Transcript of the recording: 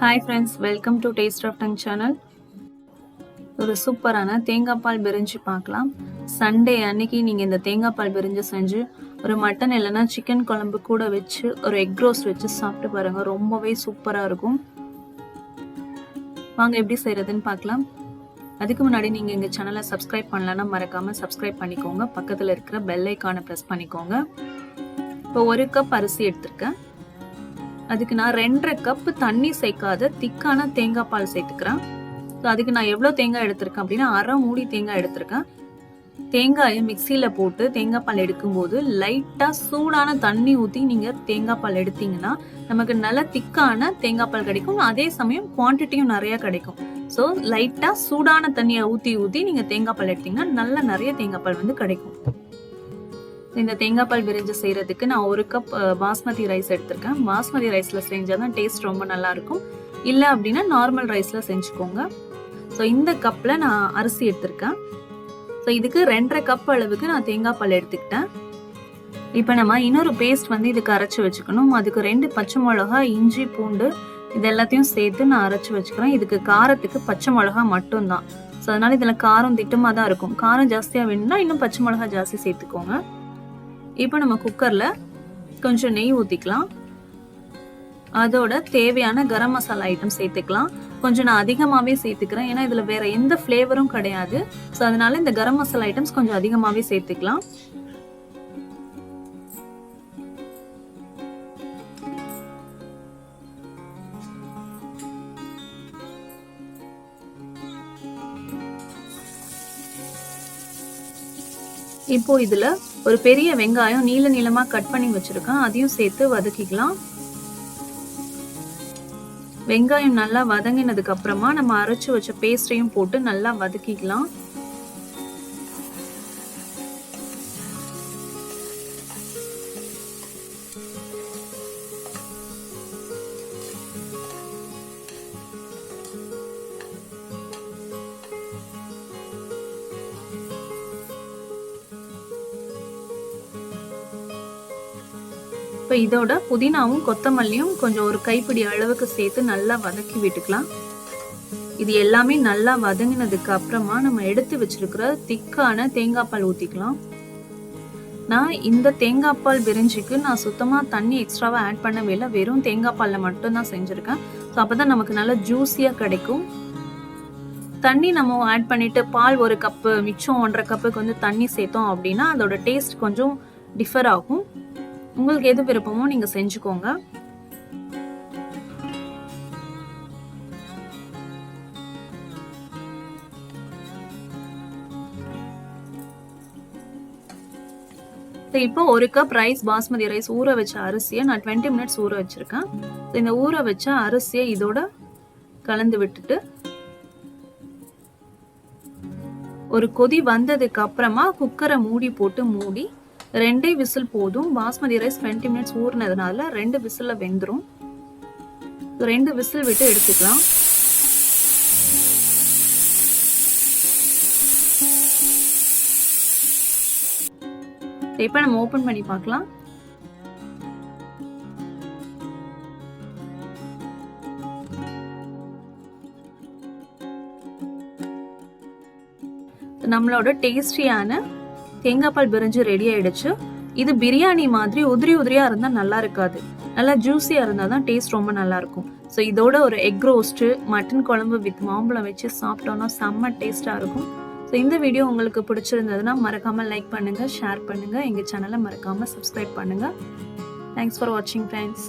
Hi friends, welcome to Taste of Tongue channel. ஒரு சூப்பரான தேங்காய்பால் பிரிஞ்சி பார்க்கலாம். சண்டே அன்னைக்கு நீங்க இந்த தேங்காய்பால் பிரிஞ்சி செஞ்சு ஒரு மட்டன் இல்லைன்னா சிக்கன் குழம்பு கூட வச்சு ஒரு எக் ரோஸ்ட் வச்சு சாப்பிட்டு பாருங்க, ரொம்பவே சூப்பரா இருக்கும். வாங்க எப்படி செய்யறதுன்னு பார்க்கலாம். அதுக்கு முன்னாடி நீங்க எங்க சேனலை சப்ஸ்கிரைப் பண்ணலன்னா மறக்காம சப்ஸ்கிரைப் பண்ணிக்கோங்க. பக்கத்துல இருக்கிற பெல் ஐக்கானை பிரஸ் பண்ணிக்கோங்க. இப்போ 1 கப் அரிசி எடுத்திருக்கேன். அதுக்கு நான் 2.5 கப் தண்ணி சேர்க்காத திக்கான தேங்காய் பால் சேர்த்துக்கிறேன். ஸோ அதுக்கு நான் எவ்வளோ தேங்காய் எடுத்திருக்கேன் அப்படின்னா 1/2 மூடி தேங்காய் எடுத்திருக்கேன். தேங்காயை மிக்சியில் போட்டு தேங்காய் பால் எடுக்கும்போது லைட்டாக சூடான தண்ணி ஊற்றி நீங்கள் தேங்காய் பால் எடுத்தீங்கன்னா நமக்கு நல்ல திக்கான தேங்காய் பால் கிடைக்கும். அதே சமயம் குவான்டிட்டியும் நிறையா கிடைக்கும். ஸோ லைட்டாக சூடான தண்ணியை ஊற்றி நீங்கள் தேங்காய் பால் எடுத்தீங்கன்னா நிறைய தேங்காய் பால் வந்து கிடைக்கும். இந்த தேங்காய்பால் பிரிஞ்சி செய்யறதுக்கு நான் 1 கப் பாஸ்மதி ரைஸ் எடுத்திருக்கேன். பாஸ்மதி ரைஸ்ல செஞ்சாதான் டேஸ்ட் ரொம்ப நல்லா இருக்கும். இல்லை அப்படின்னா நார்மல் ரைஸ்ல செஞ்சுக்கோங்க. ஸோ இந்த கப்ல நான் அரிசி எடுத்திருக்கேன். ஸோ இதுக்கு 2.5 கப் அளவுக்கு நான் தேங்காய் பால் எடுத்துக்கிட்டேன். இப்போ நம்ம இன்னொரு பேஸ்ட் வந்து இதுக்கு அரைச்சி வச்சுக்கணும். அதுக்கு 2 பச்சை மிளகா, இஞ்சி, பூண்டு இது எல்லாத்தையும் சேர்த்து நான் அரைச்சி வச்சுக்கிறேன். இதுக்கு காரத்துக்கு பச்சை மிளகா மட்டும்தான். ஸோ அதனால இதில் காரம் திட்டமாக தான் இருக்கும். காரம் ஜாஸ்தியாக வேணும்னா இன்னும் பச்சை மிளகா ஜாஸ்தி சேர்த்துக்கோங்க. இப்போ நம்ம குக்கர்ல கொஞ்சம் நெய் ஊற்றிக்கலாம். அதோட தேவையான கரம் மசாலா ஐட்டம் சேர்த்துக்கலாம். கொஞ்சம் நான் அதிகமாகவே சேர்த்துக்கிறேன், ஏன்னா இதில் வேற எந்த ஃப்ளேவரும் கிடையாது. ஸோ அதனால இந்த கரம் மசாலா ஐட்டம்ஸ் கொஞ்சம் அதிகமாகவே சேர்த்துக்கலாம். இப்போ இதுல ஒரு பெரிய வெங்காயம் நீளமா கட் பண்ணி வச்சிருக்கேன், அதையும் சேர்த்து வதக்கிக்கலாம். வெங்காயம் நல்லா வதங்கினதுக்கு அப்புறமா நம்ம அரைச்சு வச்ச பேஸ்டையும் போட்டு நல்லா வதக்கிக்கலாம். இப்போ இதோட புதினாவும் கொத்தமல்லியும் கொஞ்சம் ஒரு கைப்பிடி அளவுக்கு சேர்த்து நல்லா வதக்கி விட்டுக்கலாம். இது எல்லாமே நல்லா வதங்கினதுக்கு அப்புறமா நம்ம எடுத்து வச்சிருக்கிற திக்கான தேங்காய் பால் ஊற்றிக்கலாம். நான் இந்த தேங்காய் பால் பிரிஞ்சிக்கு நான் சுத்தமாக தண்ணி எக்ஸ்ட்ராவாக ஆட் பண்ணவே இல்லை, வெறும் தேங்காய் பாலில் மட்டும்தான் செஞ்சுருக்கேன். ஸோ அப்போ தான் நமக்கு நல்லா ஜூஸியாக கிடைக்கும். தண்ணி நம்ம ஆட் பண்ணிட்டு பால் 1 கப்பு மிச்சம் 1.5 கப்புக்கு வந்து தண்ணி சேர்த்தோம் அப்படின்னா அதோட டேஸ்ட் கொஞ்சம் டிஃபர் ஆகும். உங்களுக்கு எது விருப்பமோ நீங்க செஞ்சுக்கோங்க. இப்போ 1 கப் ரைஸ், பாஸ்மதி ரைஸ் ஊற வச்ச அரிசியை நான் 20 மினிட்ஸ் ஊற வச்சிருக்கேன். இந்த ஊற வச்ச அரிசியை இதோட கலந்து விட்டுட்டு ஒரு கொதி வந்ததுக்கு அப்புறமா குக்கரை மூடி போட்டு மூடி 2 விசில் போதும். பாஸ்மதி ரைஸ் 20 மினிட்ஸ் ஊறினதுனால 2 விசில்ல வெந்துடும். 2 விசில் விட்டு எடுத்துக்கலாம். இப்போ நம்ம ஓபன் பண்ணி பார்க்கலாம். நம்மளோட டேஸ்டியான தேங்காய்பால் பிரிஞ்சி ரெடி ஆயிடுச்சு. இது பிரியாணி மாதிரி உதிரியா இருந்தா நல்லா இருக்காது, நல்லா ஜூஸியா இருந்தா தான் டேஸ்ட் ரொம்ப நல்லா இருக்கும். ஸோ இதோட ஒரு எக் ரோஸ்ட், மட்டன் குழம்பு வித் மாம்பழம் வச்சு சாப்பிட்டோம்னா செம்ம டேஸ்டா இருக்கும். ஸோ இந்த வீடியோ உங்களுக்கு பிடிச்சிருந்ததுன்னா மறக்காம லைக் பண்ணுங்க, ஷேர் பண்ணுங்க, எங்க சேனலை மறக்காம சப்ஸ்கிரைப் பண்ணுங்க. தேங்க்ஸ் ஃபார் வாட்சிங் ஃப்ரெண்ட்ஸ்.